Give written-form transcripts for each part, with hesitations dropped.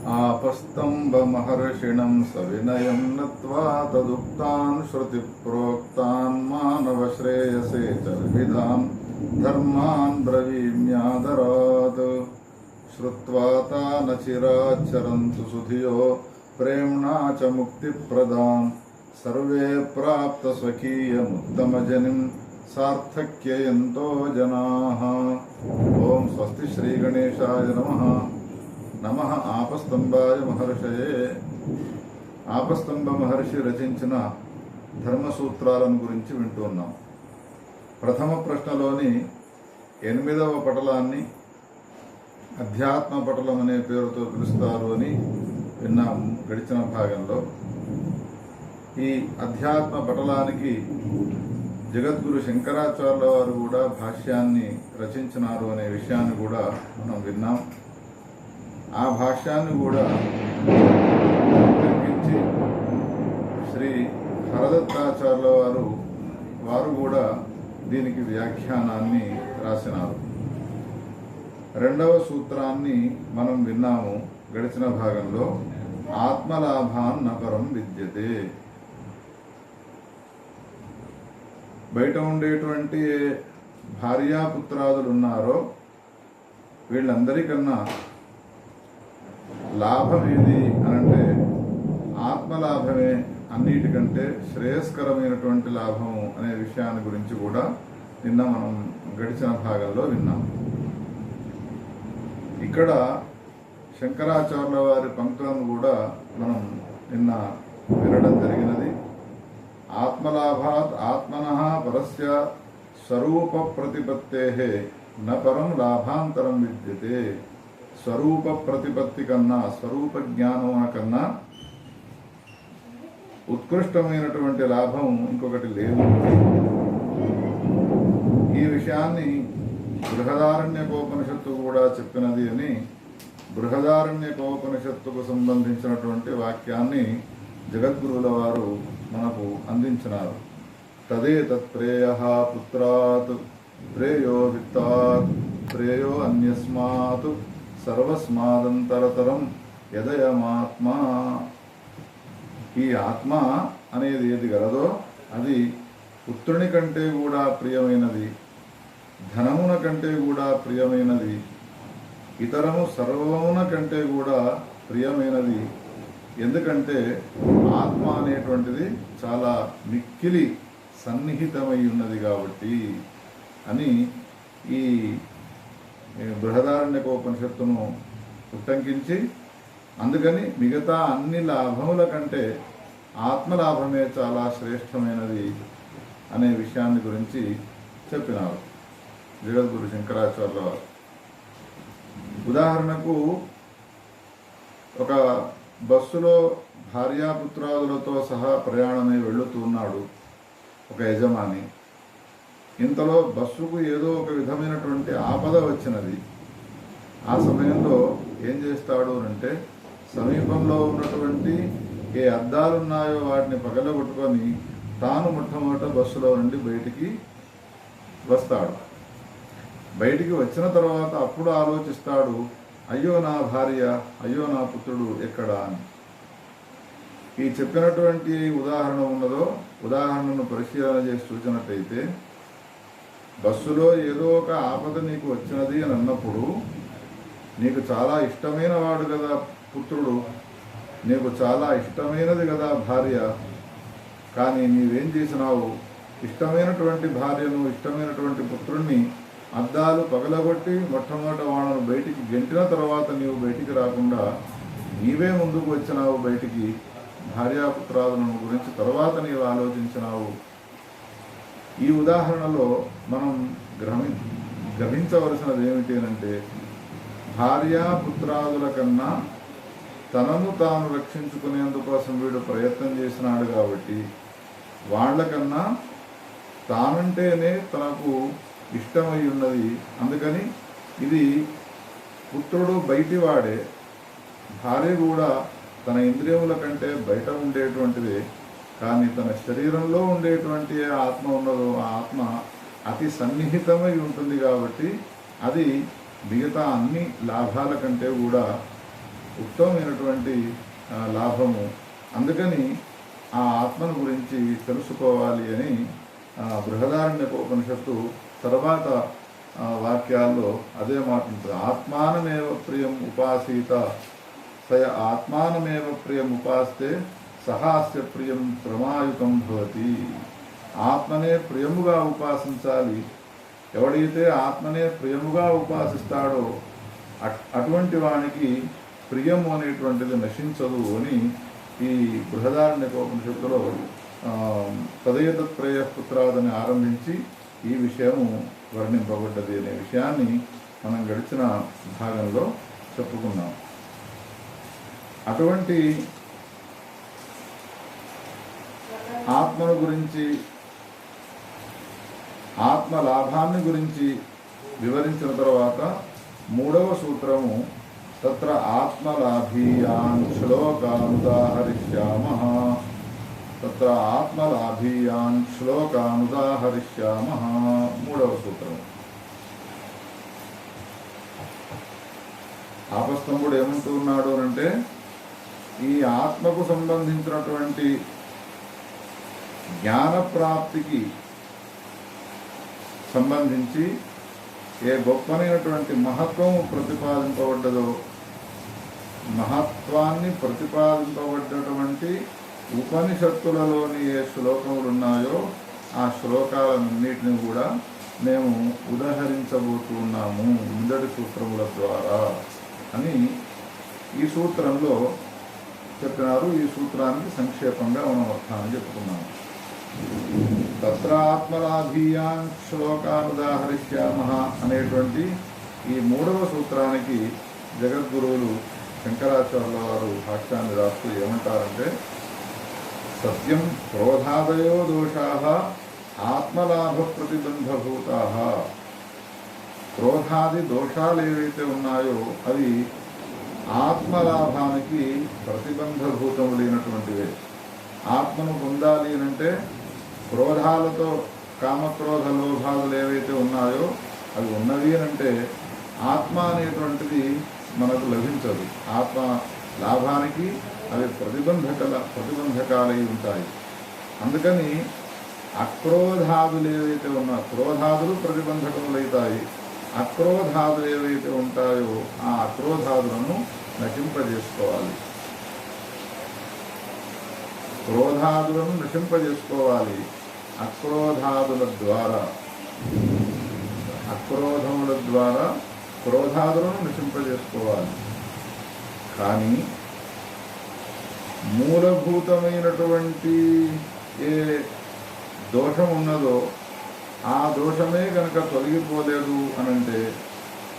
आपस्तम्भमहर्षिणं सविनयं नत्वा तदुक्तान् श्रुतिप्रोक्तान् मानवश्रेयसे च विविधान् धर्मान् ब्रवीम्यादरात्। श्रुत्वा तान् चिराच्चरन्तु सुधियो प्रेम्णा च मुक्तिप्रदां सर्वे प्राप्तस्वकीयमुत्तमजनिं सार्थक्ययन्तो जनाः। ओम स्वस्ति श्री गणेशाय नमः। నమః ఆపస్తంభాయ మహర్షయే. ఆపస్తంభ మహర్షి రచించిన ధర్మసూత్రాలను గురించి వింటున్నాం. ప్రథమ ప్రశ్నలోని 8వ పటలాన్ని అధ్యాత్మ పటలం అనే పేరుతో పిలుస్తారు అని విన్నాం గడిచిన భాగంలో. ఈ అధ్యాత్మ పటలానికి జగద్గురు శంకరాచార్యుల వారు కూడా భాష్యాన్ని రచించినారు అనే విషయాన్ని కూడా మనం విన్నాం. ఆ భాష్యాన్ని కూడా తగ్గించి శ్రీ హరదత్తాచార్యుల వారు కూడా దీనికి వ్యాఖ్యానాన్ని రాసినారు. 2వ సూత్రాన్ని మనం విన్నాము గడిచిన భాగంలో. ఆత్మలాభాన్ నపరం విద్యతే. బయట ఉండేటువంటి భార్యాపుత్రాదులు ఉన్నారో వీళ్ళందరికన్నా లాభం ఏది అనంటే ఆత్మలాభమే అన్నిటికంటే శ్రేయస్కరమైనటువంటి లాభము అనే విషయాన్ని గురించి కూడా నిన్న మనం గడిచిన భాగంలో విన్నాం. ఇక్కడ శంకరాచార్యుల వారి పంక్తులను కూడా మనం నిన్న వినడం జరిగినది. ఆత్మలాభాత్ ఆత్మనః పరస్య స్వరూప ప్రతిపత్తేః న పరం లాభాంతరం విద్యతే. స్వరూప ప్రతిపత్తి కన్నా, స్వరూప జ్ఞానం కన్నా ఉత్కృష్టమైనటువంటి లాభం ఇంకొకటి లేదు. ఈ విషయాన్ని బృహదారణ్యకోపనిషత్తు కూడా చెప్పినది అని బృహదారణ్యకోపనిషత్తుకు సంబంధించినటువంటి వాక్యాన్ని జగద్గురువుల వారు మనకు అందించినారు. తదే తత్ప్రేయః పుత్రాత్ ప్రేయో విత్తాత్ ప్రేయో అన్యస్మాత్ సర్వస్మాదంతరతరం యదయమాత్మ. ఈ ఆత్మ అనేది ఏది గలదో అది పుత్రుని కంటే కూడా ప్రియమైనది, ధనమున కంటే కూడా ప్రియమైనది, ఇతరము సర్వమున కంటే కూడా ప్రియమైనది. ఎందుకంటే ఆత్మ అనేటువంటిది చాలా మిక్కిలి సన్నిహితమై ఉన్నది కాబట్టి అని ఈ బృహదారణ్యకోపనిషత్తును ఉట్టంకించి, అందుకని మిగతా అన్ని లాభముల కంటే ఆత్మలాభమే చాలా శ్రేష్టమైనది అనే విషయాన్ని గురించి చెప్పినారు జగద్గురు శంకరాచార్యుల వారు. ఉదాహరణకు ఒక బస్సులో భార్యాపుత్రాదులతో సహా ప్రయాణమై వెళుతున్నాడు ఒక యజమాని. ఇంతలో బస్సుకు ఏదో ఒక విధమైనటువంటి ఆపద వచ్చినది. ఆ సమయంలో ఏం చేస్తాడు అంటే సమీపంలో ఉన్నటువంటి ఏ అద్దాలున్నాయో వాటిని పగలగొట్టుకొని తాను మొట్టమొదట బస్సులో నుండి బయటికి వస్తాడు. బయటికి వచ్చిన తర్వాత అప్పుడు ఆలోచిస్తాడు, అయ్యో నా భార్య, అయ్యో నా పుత్రుడు ఎక్కడా అని. ఈ చెప్పినటువంటి ఉదాహరణ ఉన్నదో ఉదాహరణను పరిశీలన చేసి చూసినట్టయితే బస్సులో ఏదో ఒక ఆపద నీకు వచ్చినది అని అన్నప్పుడు నీకు చాలా ఇష్టమైన వాడు కదా పుత్రుడు, నీకు చాలా ఇష్టమైనది కదా భార్య. కానీ నీవేం చేసినావు, ఇష్టమైనటువంటి భార్యను, ఇష్టమైనటువంటి పుత్రుణ్ణి అద్దాలు పగలగొట్టి మొట్టమొదట వాళ్ళను బయటికి గెంటిన తర్వాత నీవు బయటికి రాకుండా నీవే ముందుకు వచ్చినావు బయటికి. భార్యాపుత్రాదులను గురించి తర్వాత నీవు ఆలోచించినావు. ఈ ఉదాహరణలో మనం గ్రహించవలసినది ఏమిటి అంటే భార్యాపుత్రాదుల కన్నా తనను తాను రక్షించుకునేందుకోసం వీడు ప్రయత్నం చేసినాడు కాబట్టి వాళ్ళకన్నా తానంటేనే తనకు ఇష్టమై ఉన్నది. అందుకని ఇది పుత్రుడు బయటివాడే, భార్య కూడా తన ఇంద్రియముల కంటే బయట ఉండేటువంటిదే. కానీ తన శరీరంలో ఉండేటువంటి ఏ ఆత్మ ఉన్నదో ఆ ఆత్మ అతి సన్నిహితమై ఉంటుంది కాబట్టి అది మిగతా అన్ని లాభాల కంటే కూడా ఉత్తమమైనటువంటి లాభము. అందుకని ఆ ఆత్మను గురించి తెలుసుకోవాలి అని బృహదారణ్యకోపనిషత్తు తర్వాత వాక్యాల్లో అదే మాట ఉంటుంది. ఆత్మానమేవ ప్రియం ఉపాసీత సయ ఆత్మానమేవ ప్రియం ఉపాస్తే సహాస్య ప్రియం ప్రమాయుతం భవతి. ఆత్మనే ప్రియముగా ఉపాసించాలి. ఎవడైతే ఆత్మనే ప్రియముగా ఉపాసిస్తాడో అటువంటి వానికి ప్రియము అనేటువంటిది నశించదు అని ఈ బృహదారణ్యకోపనిషత్తులో తదయతత్ప్రేయ పుత్రాదని ఆరంభించి ఈ విషయము వర్ణింపబడ్డది అనే విషయాన్ని మనం గడిచిన భాగంలో చెప్పుకున్నాం. అటువంటి ఆత్మను గురించి, ఆత్మ లాభాన్ని గురించి వివరించిన తర్వాత మూడవ సూత్రము తత్ర ఆత్మలాభీయాన్ శ్లోకానుదాహరిష్యామః. తత్ర ఆత్మలాభీయాన్ శ్లోకానుదాహరిష్యామః మూడవ సూత్రము. ఆపస్తంభుడు ఏమంటూ ఉన్నాడు అంటే, ఈ ఆత్మకు సంబంధించినటువంటి జ్ఞానప్రాప్తికి సంబంధించి ఏ గొప్పనైనటువంటి మహత్వము ప్రతిపాదింపబడ్డదో, మహత్వాన్ని ప్రతిపాదింపబడ్డటువంటి ఉపనిషత్తులలోని ఏ శ్లోకములు ఉన్నాయో ఆ శ్లోకాలన్నింటినీ కూడా మేము ఉదహరించబోతున్నాము ముందటి సూత్రముల ద్వారా అని ఈ సూత్రంలో చెప్పినారు. ఈ సూత్రానికి సంక్షేపంగా మనం అర్థాన్ని చెప్పుకున్నాము. తత్ర ఆత్మలాభీయాన్ శ్లోకానుదాహరిష్యామః అనేటువంటి ఈ మూడవ సూత్రానికి జగద్గురువులు శంకరాచార్యుల వారు భాష్యాన్ని రాస్తూ ఏమంటారంటే, సత్యం క్రోధాదయో దోషాః ఆత్మలాభ ప్రతిబంధభూతాః. క్రోధాది దోషాలు ఏవైతే ఉన్నాయో అవి ఆత్మలాభానికి ప్రతిబంధభూతములైనటువంటివే. ఆత్మను పొందాలి అంటే క్రోధాలతో, కామక్రోధ లోభాదులు ఏవైతే ఉన్నాయో అవి ఉన్నవి అంటే ఆత్మ అనేటువంటిది మనకు లభించదు. ఆత్మ లాభానికి అవి ప్రతిబంధకాలై ఉంటాయి. అందుకని అక్రోధాదులు ఏవైతే ఉన్నాయో, క్రోధాదులు ప్రతిబంధకములైతాయి. అక్రోధాదులు ఏవైతే ఉంటాయో ఆ అక్రోధాదులను నశింపజేసుకోవాలి. క్రోధాదులను నశింపజేసుకోవాలి. అక్రోధముల ద్వారా క్రోధాదులను నశింపజేసుకోవాలి. కానీ మూలభూతమైనటువంటి ఏ దోషం ఉన్నదో ఆ దోషమే కనుక తొలగిపోలేదు అనంటే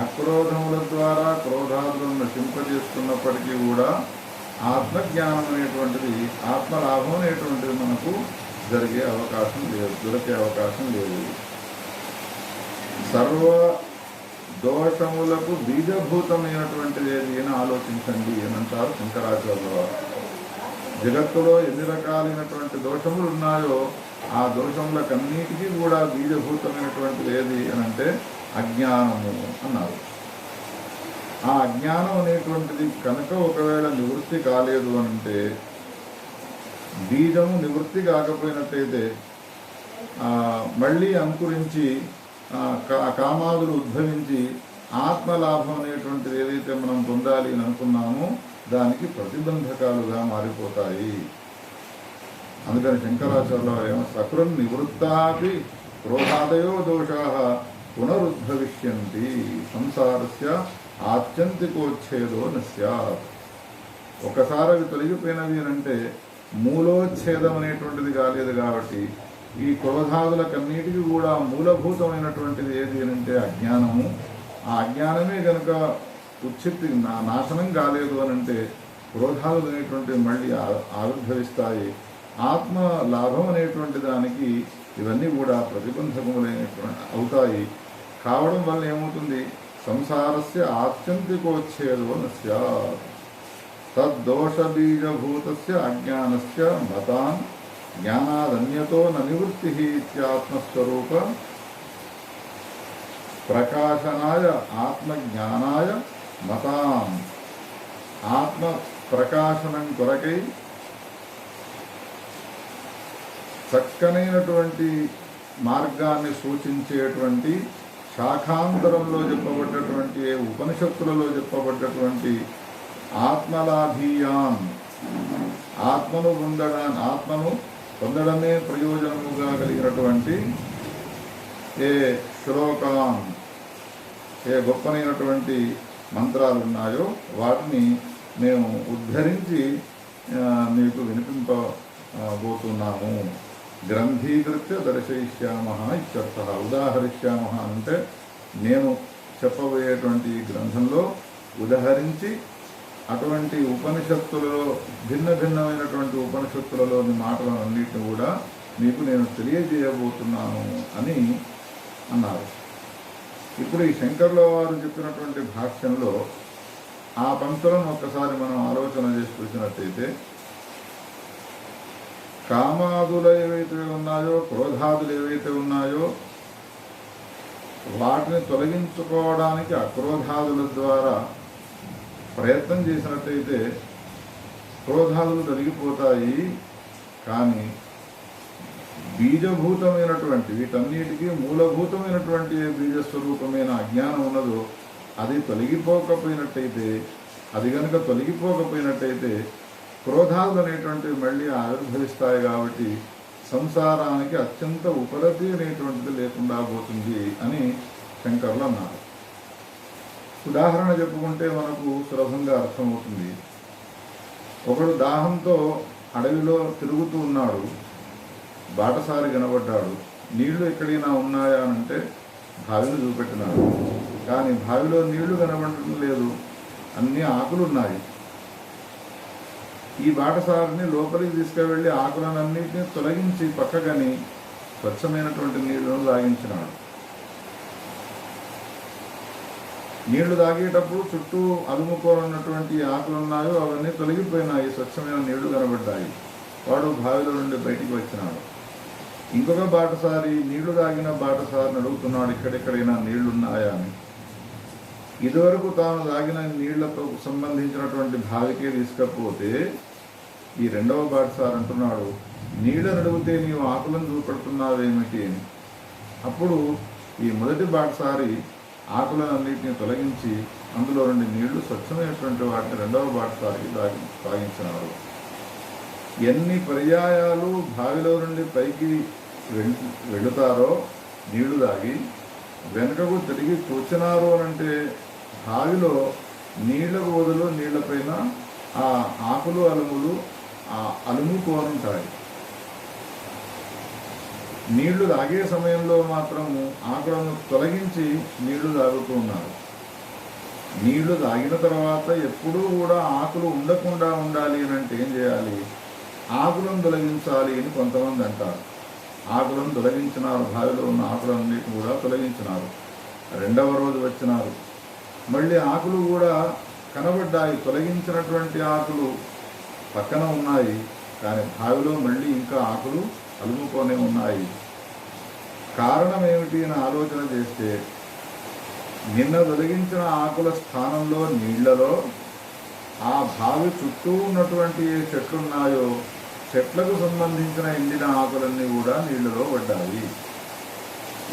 అక్రోధముల ద్వారా క్రోధాదులను నశింపజేస్తున్నప్పటికీ కూడా ఆత్మజ్ఞానం అనేటువంటిది, ఆత్మలాభం అనేటువంటిది మనకు దొరికే అవకాశం లేదు. సర్వ దోషములకు బీజభూతమైనటువంటిది ఏది అని ఆలోచించండి అని అంటారు శంకరాచార్యుల వారు. జగత్తులో ఎన్ని రకాలైనటువంటి దోషములు ఉన్నాయో ఆ దోషములకన్నిటికీ కూడా బీజభూతమైనటువంటిది ఏది అని అంటే అజ్ఞానము అన్నారు. ఆ అజ్ఞానం అనేటువంటిది కనుక ఒకవేళ నివృత్తి కాలేదు అనంటే, బీజము నివృత్తి కాకపోయినట్టయితే మళ్ళీ అంకురించి కామాదులు ఉద్భవించి ఆత్మలాభం అనేటువంటిది ఏదైతే మనం పొందాలి అని అనుకున్నామో దానికి ప్రతిబంధకాలుగా మారిపోతాయి. అందుకని శంకరాచార్యుల సకృన్ నివృత్తాపి క్రోధాదయో దోషాః పునరుద్భవిష్యంతి సంసారస్య ఆత్యంతికోచ్ఛేదో న స్యాత్. ఒకసారి అవి తొలగిపోయినవి అంటే మూలోచ్ఛేదం అనేటువంటిది కాలేదు. కాబట్టి ఈ క్రోధాదులకన్నిటికీ కూడా మూలభూతమైనటువంటిది ఏది అంటే అజ్ఞానము. ఆ అజ్ఞానమే కనుక ఉచ్ఛిత్తి నాశనం కాలేదు అనంటే క్రోధాదులు అనేటువంటివి మళ్ళీ ఆవిర్భవిస్తాయి. ఆత్మ లాభం అనేటువంటి దానికి ఇవన్నీ కూడా ప్రతిబంధకములైనటువంటి అవుతాయి. కావడం వల్ల ఏమవుతుంది, సంసారస్య ఆత్యంతికోచ్ఛేదో న స్యాత్. తద్దోషబీజభూతస్య అజ్ఞానస్య మతాన్ జ్ఞానాదన్యతో న నివృత్తి ఇత్యాత్మస్వరూప ప్రకాశనాయ ఆత్మజ్ఞానాయ మతాన్. ఆత్మ ప్రకాశనం కొరకై చక్కనైనటువంటి మార్గాన్ని సూచించేటువంటి శాఖాంతరంలో చెప్పబడ్డటువంటి ఉపనిషత్తులలో చెప్పబడ్డటువంటి ఆత్మలాభీయాన్, ఆత్మను పొందడమే ప్రయోజనముగా కలిగినటువంటి ఏ శ్లోకాన్, ఏ గొప్పనైనటువంటి మంత్రాలు ఉన్నాయో వాటిని మేము ఉద్ధరించి మీకు వినిపింపబోతున్నాము. గ్రంథీకృత్య దర్శయిష్యామ ఇత్యర్థ. ఉదాహరిష్యామ అంటే నేను చెప్పబోయేటువంటి గ్రంథంలో ఉదహరించి అటువంటి ఉపనిషత్తులలో భిన్నమైనటువంటి ఉపనిషత్తులలోని మాటలన్నిటిని కూడా మీకు నేను తెలియజేయబోతున్నాను అని అన్నారు. ఇప్పుడు ఈ శంకర్ల వారు చెప్పినటువంటి భాష్యంలో ఆ పంక్తులను ఒక్కసారి మనం ఆలోచన చేసి చూసినట్టయితే, కామాదులు ఏవైతే ఉన్నాయో, క్రోధాదులు ఏవైతే ఉన్నాయో వాటిని తొలగించుకోవడానికి అక్రోధాదుల ద్వారా ప్రయత్నం చేసినట్టయితే క్రోధాదులు తొలగిపోతాయి. కానీ బీజభూతమైనటువంటి, వీటన్నిటికీ మూలభూతమైనటువంటి బీజస్వరూపమైన అజ్ఞానం ఉన్నదో అది తొలగిపోకపోయినట్టయితే, అది కనుక తొలగిపోకపోయినట్టయితే క్రోధాదులు అనేటువంటివి మళ్ళీ ఆవిర్భవిస్తాయి. కాబట్టి సంసారానికి అత్యంత ఉపరతి అనేటువంటిది లేకుండా పోతుంది అని శంకర్లు అన్నారు. ఉదాహరణ చెప్పుకుంటే మనకు సులభంగా అర్థమవుతుంది. ఒకడు దాహంతో అడవిలో తిరుగుతూ ఉన్నాడు, బాటసారి కనబడ్డాడు. నీళ్లు ఎక్కడైనా ఉన్నాయా అంటే బావిని చూపెట్టినాడు. కానీ బావిలో నీళ్లు కనబడటం లేదు, అన్ని ఆకులు ఉన్నాయి. ఈ బాటసారిని లోపలికి తీసుకువెళ్ళి ఆకులనన్నింటినీ తొలగించి పక్కగని స్వచ్ఛమైనటువంటి నీళ్లను తాగించినాడు. నీళ్లు తాగేటప్పుడు చుట్టూ అలుముకోనున్నటువంటి ఆకులు ఉన్నాయో అవన్నీ తొలగిపోయినాయి, స్వచ్ఛమైన నీళ్లు కనబడ్డాయి. వాడు బావిలో నుండి బయటికి వచ్చినాడు. ఇంకొక బాటసారి నీళ్లు తాగిన బాటసారిని అడుగుతున్నాడు, ఇక్కడెక్కడైనా నీళ్లున్నాయా అని. ఇదివరకు తాను తాగిన నీళ్లతో సంబంధించినటువంటి బావికే తీసుకపోతే ఈ రెండవ బాటసారి అంటున్నాడు, నీళ్లను అడిగితే నీవు ఆకులను చూపెడుతున్నావేమిటి అని. అప్పుడు ఈ మొదటి బాటసారి ఆకులన్నింటినీ తొలగించి అందులో నుండి నీళ్లు స్వచ్ఛమైనటువంటి వాటిని రెండవ బాటసారికి తాగించినాడు. ఎన్ని పర్యాయాలు బావిలో నుండి పైకి వెళుతారో నీళ్లు తాగి వెనుకకు తిరిగి కూర్చున్నారు అనంటే బావిలో నీళ్లకు బదులు నీళ్లపైన ఆ ఆకులు అలుములు అలుముకోనుంటాయి. నీళ్లు తాగే సమయంలో మాత్రము ఆకులను తొలగించి నీళ్లు తాగుతూ ఉన్నారు. నీళ్లు తాగిన తర్వాత ఎప్పుడూ కూడా ఆకులు ఉండకుండా ఉండాలి అని అంటే ఏం చేయాలి? ఆకులను తొలగించాలి అని కొంతమంది అంటారు. ఆకులను తొలగించినారు, బావిలో ఉన్న ఆకులన్నిటిని కూడా తొలగించినారు. రెండవ రోజు వచ్చినారు, మళ్ళీ ఆకులు కూడా కనబడ్డాయి. తొలగించినటువంటి ఆకులు పక్కన ఉన్నాయి, కానీ బావిలో మళ్ళీ ఇంకా ఆకులు అలుముకొనే ఉన్నాయి. కారణం ఏమిటి అని ఆలోచన చేస్తే, నిన్న తొలగించిన ఆకుల స్థానంలో నీళ్లలో ఆ బావి చుట్టూ ఉన్నటువంటి ఏ చెట్లున్నాయో చెట్లకు సంబంధించిన ఎండిన ఆకులన్నీ కూడా నీళ్లలో పడ్డాయి.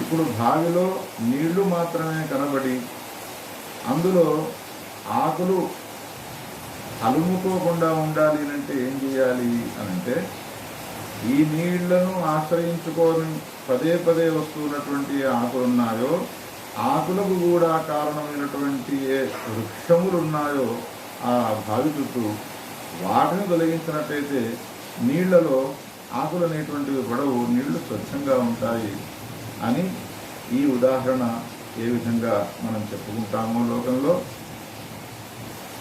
ఇప్పుడు బావిలో నీళ్లు మాత్రమే కనబడి అందులో ఆకులు అలుముకోకుండా ఉండాలి అంటే ఏం చేయాలి అనంటే, ఈ నీళ్లను ఆశ్రయించుకొని పదే పదే వస్తున్నటువంటి ఆకులున్నాయో ఆకులకు కూడా కారణమైనటువంటి ఏ వృక్షములు ఉన్నాయో ఆ బావి చుట్టూ వాటిని తొలగించినట్టయితే నీళ్లలో ఆకులు అనేటువంటివి పడవు, నీళ్లు స్వచ్ఛంగా ఉంటాయి అని ఈ ఉదాహరణ ఏ విధంగా మనం చెప్పుకుంటామో లోకంలో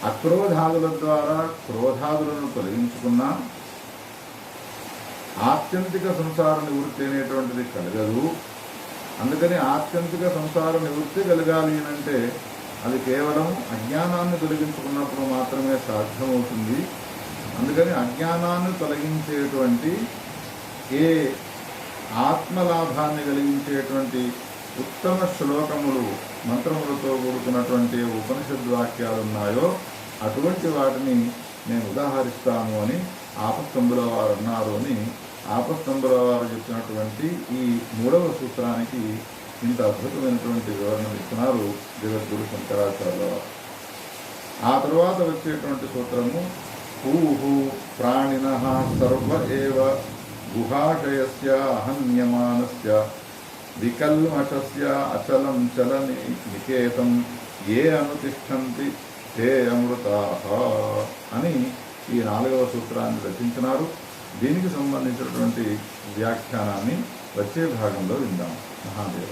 అక్రోధాదుల ద్వారా క్రోధాదులను తొలగించుకున్నా ఆత్యంతిక సంసార నివృత్తి అనేటువంటిది కలగదు. అందుకని ఆత్యంతిక సంసార నివృత్తి కలగాలి అంటే అది కేవలం అజ్ఞానాన్ని తొలగించుకున్నప్పుడు మాత్రమే సాధ్యమవుతుంది. అందుకని అజ్ఞానాన్ని తొలగించేటువంటి ఏ ఆత్మలాభాన్ని కలిగించేటువంటి ఉత్తమ శ్లోకములు మంత్రములతో కూడుకున్నటువంటి ఉపనిషద్ వాక్యాలు ఉన్నాయో అటువంటి వాటిని మేము ఉదాహరిస్తాము అని ఆపస్తంభుల వారు అన్నారు అని ఆపస్తంభుల వారు చెప్పినటువంటి ఈ 3వ సూత్రానికి ఇంత అద్భుతమైనటువంటి వివరణ ఇస్తున్నారు జగద్గురు శంకరాచార్యుల వారు. ఆ తర్వాత వచ్చేటువంటి సూత్రము పూహు ప్రాణినః సర్వ ఏవ గుహాశయస్య అహన్యమానస్య వికల్మషస్య అచలం చలని నికేతం ఏ అనుతిష్టంతి తే అమృతాః అని ఈ 4వ సూత్రాన్ని రచించినారు. దీనికి సంబంధించినటువంటి వ్యాఖ్యానాన్ని వచ్చే భాగంలో విందాం. మహాదేవ.